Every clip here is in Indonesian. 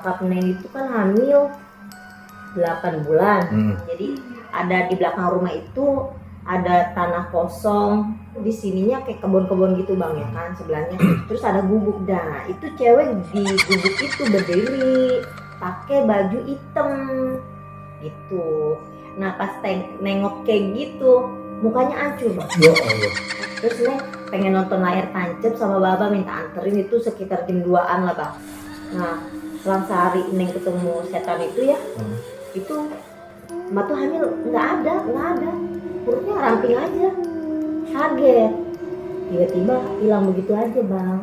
nyokap Neng itu kan hamil 8 bulan. Jadi ada di belakang rumah itu ada tanah kosong, di sininya kayak kebun-kebun gitu bang ya kan sebelahnya. Terus ada gubuk, nah itu cewek di gubuk itu berdiri pakai baju hitam gitu. Nah pas nengok kayak gitu mukanya hancur bang. Ya Allah. Terus Neng pengen nonton layar tancap sama Baba minta anterin, itu sekitar jam 2-an lah bang. Nah selang sehari Neng ketemu setan itu ya, itu Mbak tuh hamil nggak ada, perutnya ramping aja, kaget, tiba-tiba hilang begitu aja bang.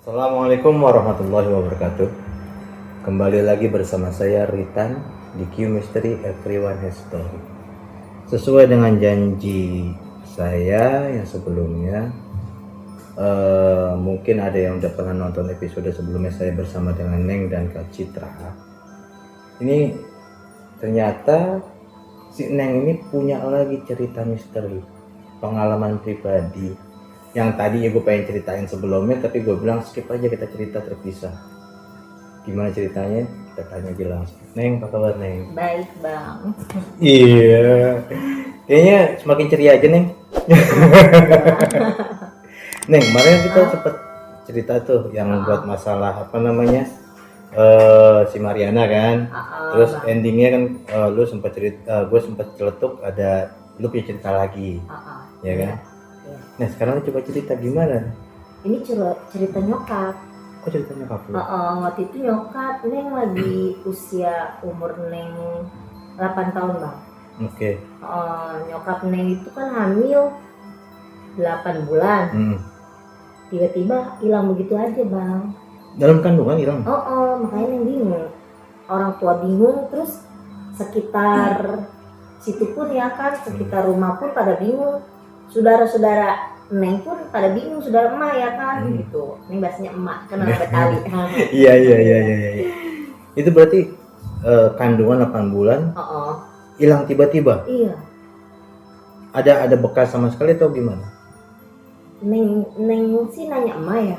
Assalamualaikum warahmatullahi wabarakatuh. Kembali lagi bersama saya Ritan di Q Mystery Everyone Has Story. Sesuai dengan janji saya yang sebelumnya, mungkin ada yang udah pernah nonton episode sebelumnya saya bersama dengan Neng dan Kak Citra. Ini ternyata si Neng ini punya lagi cerita misteri, pengalaman pribadi yang tadi ya gue pengen ceritain sebelumnya, tapi gue bilang skip aja, kita cerita terpisah. Gimana ceritanya? Kita tanya aja langsung. Neng, apa kabar Neng? Baik bang. Iya, kayaknya semakin ceria aja Neng. Neng, kemarin kita sempet cerita tuh yang buat masalah apa namanya, si Mariana kan. Terus Bang. endingnya kan lu sempat cerita, gue sempat celetuk ada lu punya cerita lagi, ya kan? Ya. Nah sekarang lu coba cerita gimana? Ini cerita nyokap. Kok ceritanya nyokap lu? Waktu itu nyokap Neng lagi usia umur Neng 8 tahun bang. Oke. Nyokap Neng itu kan hamil 8 bulan. Tiba-tiba hilang begitu aja bang. Dalam kandungan hilang? Makanya Neng bingung. Orang tua bingung, terus sekitar situ pun ya kan, sekitar rumah pun pada bingung. Saudara-saudara Neng pun pada bingung, saudara emak ya kan, gitu. Neng bahasanya emak, kan orang Betawi. Iya. Itu berarti kandungan 8 bulan hilang tiba-tiba? Iya. Ada bekas sama sekali atau gimana? Neng sih nanya emak ya.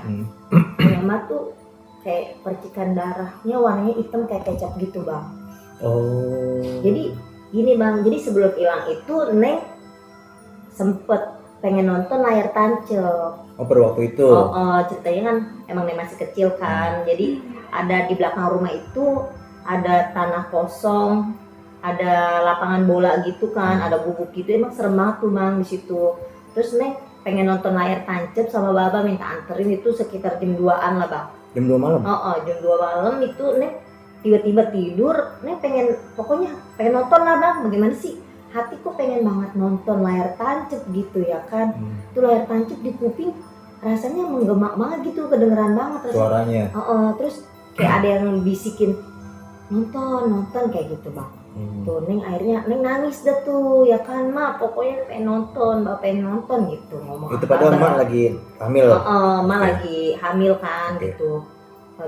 Nanya emak tuh kayak percikan darahnya warnanya hitam kayak kecap gitu bang. Jadi gini bang, jadi sebelum hilang itu Neng sempet pengen nonton layar tancap. Pada waktu itu? Ceritanya kan emang Neng masih kecil kan. Jadi ada di belakang rumah itu ada tanah kosong, ada lapangan bola gitu kan, ada gubuk gitu. Emang serem banget tuh bang di situ. Terus Neng pengen nonton layar tancap sama Baba minta anterin, itu sekitar jam 2-an lah bang. Jam 2 malam? Jam 2 malam itu Neng tiba-tiba tidur. Neng pokoknya pengen nonton lah bang. Bagaimana sih, hati kok pengen banget nonton layar tancap gitu ya kan. Itu layar tancap di kuping rasanya menggema banget gitu, kedengeran banget rasanya. Suaranya? Terus kayak ada yang bisikin nonton kayak gitu bang. Tuh Neng akhirnya Neng nangis dah tuh ya kan, mak pokoknya pengen nonton, bapak pengen nonton gitu ngomong. Itu padahal mak lagi hamil? Mak lagi hamil kan gitu.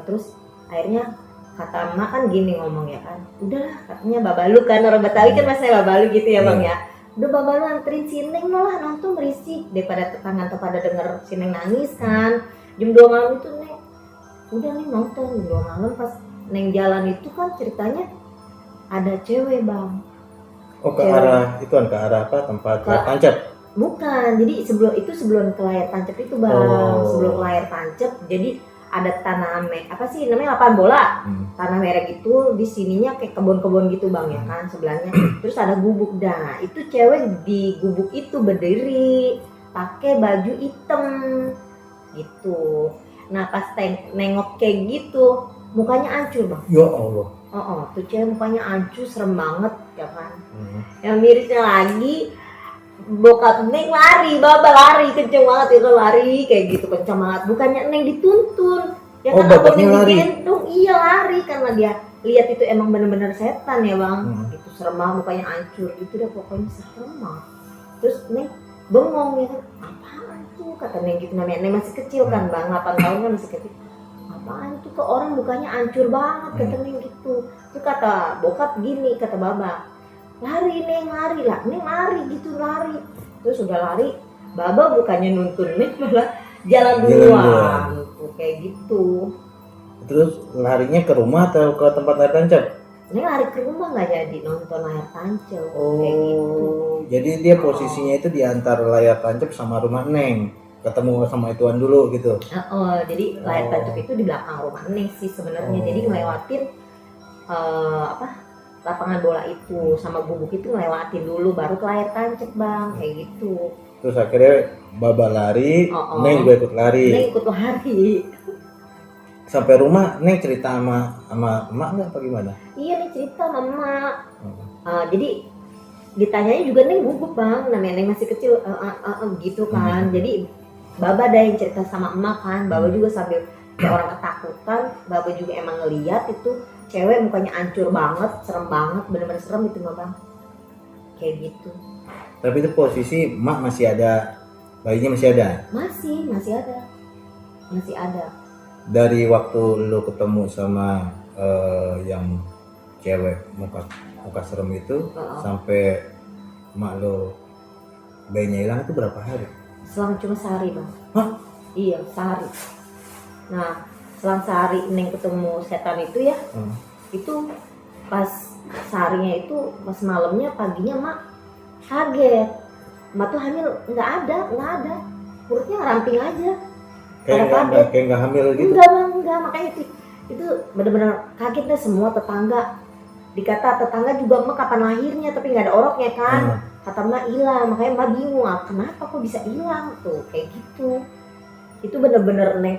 Terus akhirnya kata mak kan gini ngomong ya kan, udahlah katanya babalu kan, orang Betawi kan masih babalu gitu ya bang ya. Udah babalu anterin si Neng lah nonton, berisik daripada tetangga pada denger si Neng nangis kan. Jam 2 malam itu Neng udah Neng nonton. Jam 2 malam pas Neng jalan itu kan ceritanya ada cewek bang. Ke arah itu kan, ke arah apa, tempat layar tancap? Bukan, jadi sebelum ke layar tancap itu bang. Sebelum ke layar tancap jadi ada tanah apa sih namanya, lapangan bola, tanah merah gitu. Di sininya kayak kebun-kebun gitu bang ya kan sebelahnya. Terus ada gubuk, nah itu cewek di gubuk itu berdiri pakai baju hitam gitu. Nah pas nengok kayak gitu mukanya hancur bang. Ya Allah. Tuh cewek mukanya hancur, serem banget ya kan. Yang mirisnya lagi bokap Neng lari, Baba lari kenceng banget itu, lari kayak gitu kenceng banget. Bukannya Neng dituntun ya kan, bapaknya lari? Digendong, iya lari karena dia lihat itu emang bener-bener setan ya bang. Itu serem banget, mukanya hancur gitu deh pokoknya, serem banget. Terus Neng bengong ya kan, apaan tuh kata Neng gitu, namanya Neng masih kecil kan bang, 8 tahun kan masih kecil. Apaan tuh, ke orang mukanya hancur banget kata Neng gitu. Itu kata bokap gini, kata Baba, lari Neng, lari lah Neng, lari gitu lari. terus udah lari, Baba bukannya nuntun Neng malah jalan duluan tuh, kayak gitu. Terus larinya ke rumah atau ke tempat layar tancap? Neng lari ke rumah nggak jadi nonton layar tancap, kayak gitu. Jadi dia posisinya itu di antara layar tancap sama rumah Neng, ketemu sama ituan dulu gitu. Jadi layar tancap itu di belakang rumah Neng sih sebenarnya, jadi ngelewatin lapangan bola itu sama gubuk itu ngelewatin dulu baru ke layar tancap Bang, kayak gitu. Terus akhirnya Baba lari, Neng juga ikut lari. Neng ikut lari. Sampai rumah Neng cerita sama emak nggak apa gimana? Iya Neng cerita sama emak. Jadi ditanyanya juga Neng gugup Bang, namanya Neng masih kecil gitu kan. Jadi Baba ada yang cerita sama emak kan, Baba juga sambil kayak orang ketakutan. Baba juga emang ngeliat itu cewek mukanya hancur banget, serem banget, bener-bener serem itu Bang, kayak gitu. Tapi itu posisi emak masih ada, bayinya masih ada? Masih ada. Dari waktu lo ketemu sama yang cewek muka serem itu sampai emak lo bayinya hilang itu berapa hari? Selang cuma sehari Bang. Hah? Iya sehari. Nah selang sehari Neng ketemu setan itu ya, itu pas seharinya itu pas malamnya paginya emak kaget, emak tuh hamil nggak ada, perutnya ramping aja. Kayak nggak hamil gitu? Enggak, makanya itu benar-benar kaget deh semua tetangga. Dikata tetangga juga emak kapan lahirnya tapi nggak ada oroknya kan. Kata emak hilang, makanya emak bingung kenapa kok bisa hilang tuh kayak gitu. Itu bener-bener Neng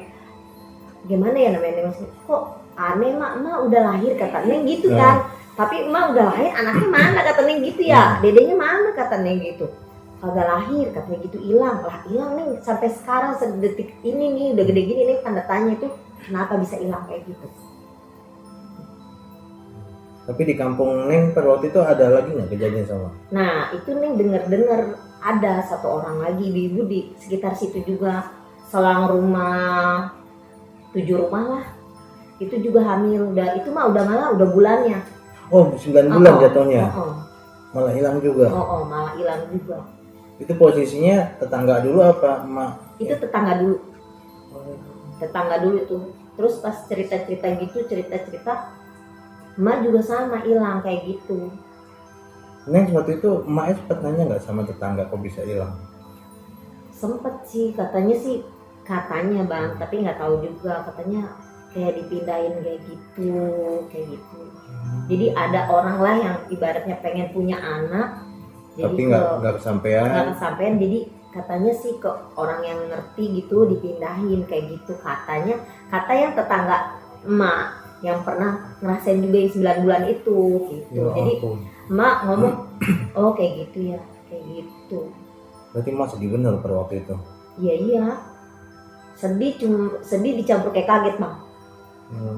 gimana ya namanya Neng, kok aneh emak udah lahir kata Neng gitu kan. Tapi emak udah lahir anaknya mana kata Neng gitu ya. Dedenya mana kata Neng gitu. Kagak lahir katanya gitu, hilang nih sampai sekarang sedetik ini nih udah gede gini nih tanda tanya itu kenapa bisa hilang kayak gitu. Tapi di kampung Neng pada waktu itu ada lagi nggak kejadian sama? Nah itu Neng dengar ada satu orang lagi ibu di sekitar situ juga, selang rumah 7 rumah lah itu juga hamil, itu mah malah udah bulannya. 9 bulan jatuhnya. Malah hilang juga. Malah hilang juga. Itu posisinya tetangga dulu apa emak? Itu tetangga dulu tuh. Terus pas cerita emak juga sama hilang kayak gitu. Neng waktu itu emaknya sempat nanya nggak sama tetangga kok bisa hilang? Sempet sih katanya Bang, tapi nggak tahu juga, katanya kayak dipindahin kayak gitu. Jadi ada orang lah yang ibaratnya pengen punya anak tapi nggak kesampean. Jadi katanya sih ke orang yang ngerti gitu dipindahin kayak gitu, kata yang tetangga emak yang pernah ngerasain juga yang 9 bulan itu gitu. Jadi emak ngomong kayak gitu ya, kayak gitu. Berarti emak sedih bener pada waktu itu? Iya sedih dicampur kayak kaget Bang.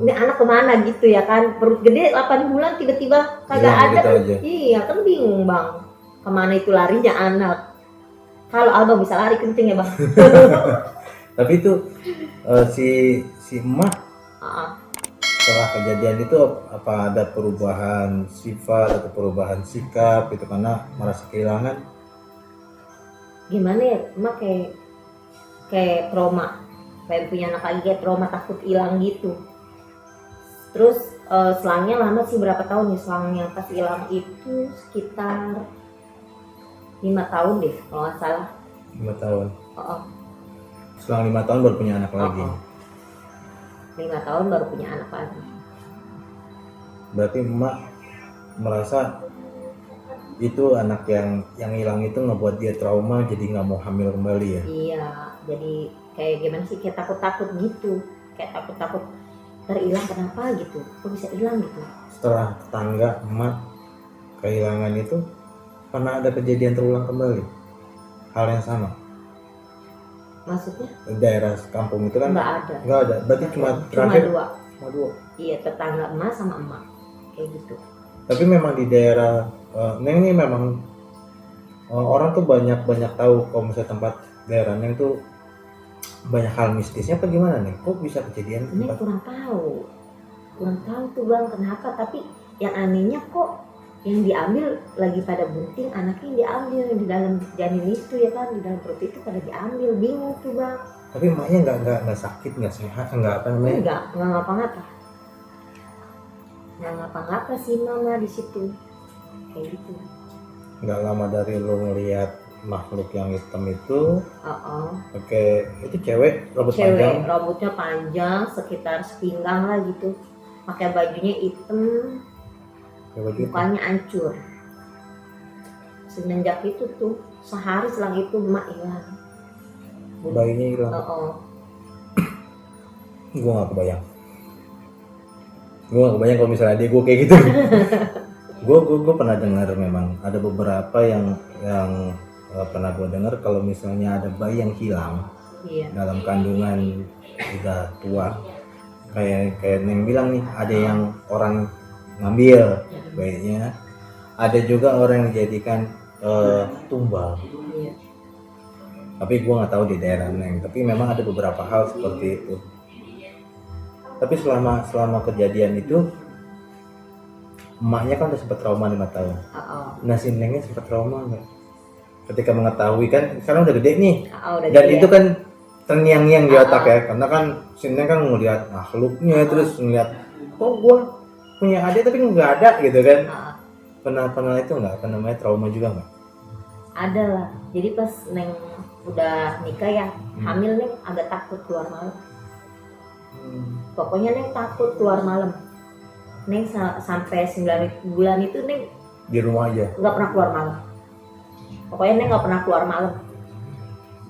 Ini anak kemana gitu ya kan, perut gede 8 bulan tiba-tiba kagak ada kan. Iya kan bingung Bang, kemana itu larinya anak. Kalau Abang bisa lari kenceng ya Bang. Tapi itu si emak setelah kejadian itu apa ada perubahan sifat atau perubahan sikap itu karena merasa kehilangan? Gimana ya, emak kayak trauma, kayak punya anak lagi, kayak trauma takut hilang gitu. Terus selangnya lama sih, berapa tahun ya selangnya pas hilang itu sekitar 5 tahun deh kalau nggak salah. 5 tahun. Selang 5 tahun baru punya anak lagi. 5 tahun baru punya anak lagi. Berarti emak merasa itu anak yang hilang itu ngebuat dia trauma, jadi nggak mau hamil kembali ya? Iya, jadi kayak gimana sih, kayak takut gitu, kayak takut terhilang kenapa gitu, kok bisa hilang gitu. Setelah tetangga emak kehilangan itu, pernah ada kejadian terulang kembali hal yang sama? Maksudnya? Daerah kampung itu kan? Nggak ada. Berarti cuma terakhir? Cuma dua. Iya, tetangga emak sama emak kayak gitu. Tapi memang di daerah Neng ini memang orang tuh banyak tahu kalau misalnya tempat daerah Neng tuh banyak hal mistisnya apa gimana nih? Kok bisa kejadian tempat? Kurang tahu tuh Bang kenapa, tapi yang anehnya kok yang diambil lagi pada bunting, anaknya yang diambil di dalam janin itu ya kan, di dalam perut itu pada diambil, bingung tuh bang. Tapi emaknya nggak sakit, nggak sehat, nggak apa namanya? Nggak ngapa-ngapa, nggak ngapa-ngapa sih mama di situ, kayak gitu. Nggak lama dari lo ngelihat makhluk yang hitam itu, pakai itu cewek, panjang, rambutnya panjang sekitar sepinggang lah gitu, pakai bajunya hitam, mukanya hancur. Semenjak itu tuh sehari selang itu emak hilang, bayinya hilang. Gue nggak kebayang kalau misalnya dia gue kayak gitu. gue pernah dengar, memang ada beberapa yang pernah gue dengar kalau misalnya ada bayi yang hilang dalam kandungan udah tua, kayak Neng bilang nih, ada yang orang ngambil bayinya, ada juga orang yang dijadikan tumbal. Tapi gue nggak tahu di daerah Neng, tapi memang ada beberapa hal seperti itu. Tapi selama kejadian itu, emaknya kan udah sempat trauma 5 tahun. Nah si Nengnya sempat trauma nggak? Ketika mengetahui kan sekarang udah gede nih, dan itu kan terngiang-ngiang di otak ya, karena kan si Neng kan ngeliat makhluknya, terus ngeliat kok gue punya adik tapi nggak ada gitu kan. Pernah itu nggak? Apa namanya, trauma juga nggak? Ada lah. Jadi pas Neng udah nikah ya, hamil, Neng agak takut keluar malam. Pokoknya Neng takut keluar malam. Neng sampai 9 bulan itu Neng di rumah aja, nggak pernah keluar malam. Pokoknya Neng nggak pernah keluar malam.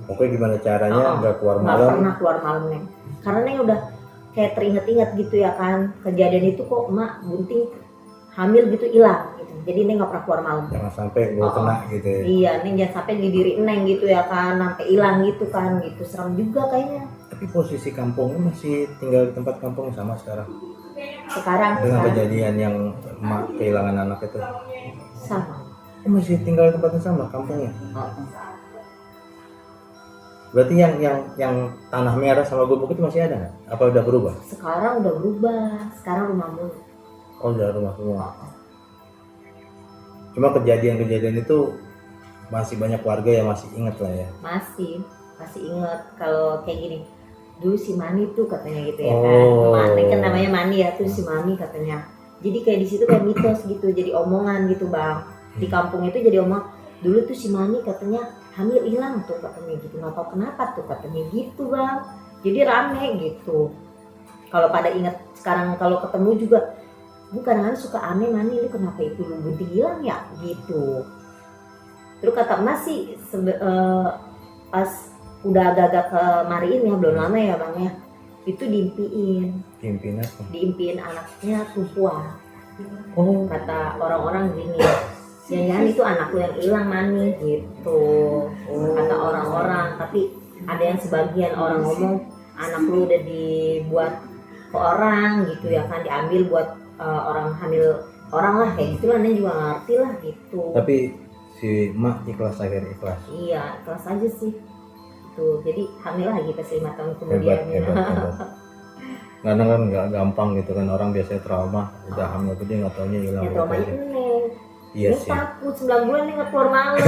Pokoknya gimana caranya nggak keluar malam? Nggak pernah keluar malam Neng. Karena Neng udah kayak teringat-ingat gitu ya kan, kejadian itu kok emak bunting hamil gitu hilang gitu. Jadi Neng nggak pernah keluar malam. Jangan sampai gue kena gitu ya. Iya, Neng jangan sampai di diri Neng gitu ya kan, sampai hilang gitu kan, gitu serem juga kayaknya. Tapi posisi kampungnya masih tinggal di tempat kampungnya sama sekarang? Dengan kejadian yang emak kehilangan anak itu sama. Masih tinggal di tempatnya sama kampungnya? Berarti yang tanah merah sama gubuk itu masih ada nggak? Apa udah berubah? Sekarang udah berubah, sekarang rumah mulu. Oh udah rumah semua. Cuma kejadian-kejadian itu masih banyak warga yang masih ingat lah ya? Masih ingat kalau kayak gini. Dulu si Mani tuh katanya gitu ya kan. Mani kan namanya Mani ya, tuh si Mani katanya. Jadi kayak di situ kayak mitos gitu, jadi omongan gitu bang. Di kampung itu jadi omong, dulu tuh si Mani katanya hamil hilang tuh katanya gitu, nggak tahu kenapa tuh katanya gitu bang. Jadi rame gitu. Kalau pada ingat sekarang kalau ketemu juga, bu kadang-kadang suka aneh, Mani lu kenapa itu lu bunting hilang ya gitu. Terus kata Mas sih pas udah agak-agak kemariin ya, belum lama ya bang ya, itu diimpiin apa? Diimpiin anaknya tumpuan. Kata orang-orang gini, jangan itu anak lu yang hilang Mani gitu. Kata orang-orang. Tapi ada yang sebagian orang ngomong anak lu udah dibuat ke orang gitu ya kan, diambil buat orang hamil orang lah kayak gitulah. Neng juga ngerti lah gitu. Tapi si emak ikhlas? Iya ikhlas aja sih tuh. Jadi hamil lagi pas 5 tahun kemudian. Hebat. Karena kan nggak gampang gitu kan, orang biasanya trauma udah hamil gede nggak taunya hilang. Ya traumanya Neng. Iya sih. Takut 9 bulan Neng nggak keluar malam.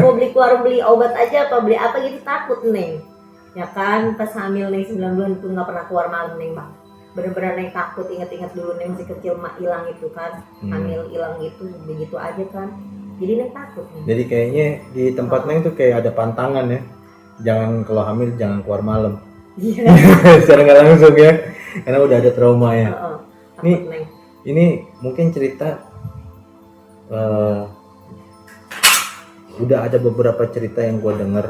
Mau beli obat aja apa beli apa gitu takut Neng. Ya kan pas hamil Neng 9 bulan itu nggak pernah keluar malam Neng bang. Bener-bener Neng takut, inget-inget dulu Neng masih kecil emak hilang itu kan, hamil hilang gitu, begitu aja kan. Jadi Neng takut Neng. Jadi kayaknya di tempat Neng tuh kayak ada pantangan ya, jangan kalau hamil jangan keluar malam. Iya. Secara nggak langsung ya, karena udah ada trauma ya. Ini mungkin cerita udah ada beberapa cerita yang gue denger,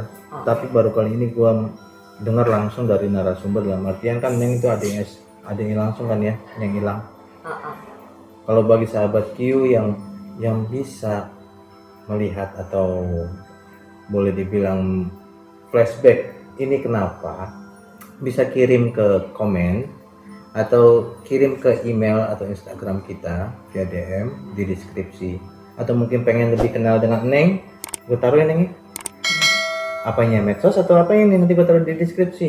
tapi baru kali ini gue dengar langsung dari narasumber. Dalam artian kan Neng itu ada yang langsung kan ya, yang hilang. Kalau bagi sahabat Q yang bisa melihat atau boleh dibilang flashback ini kenapa, bisa kirim ke komen atau kirim ke email atau Instagram kita via DM di deskripsi. Atau mungkin pengen lebih kenal dengan Neng, gue taruh ya Neng, apanya, medsos atau apa ini, nanti gue taruh di deskripsi.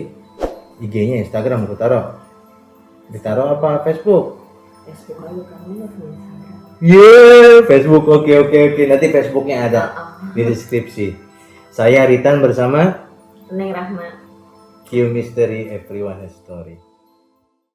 IG-nya Instagram gue taruh. Ditaruh apa Facebook? Facebook aja kan, Instagram. Facebook. Oke. Nanti Facebooknya ada di deskripsi. Saya Ritan bersama Neng Rahma. Q Mystery Everyone Has Story.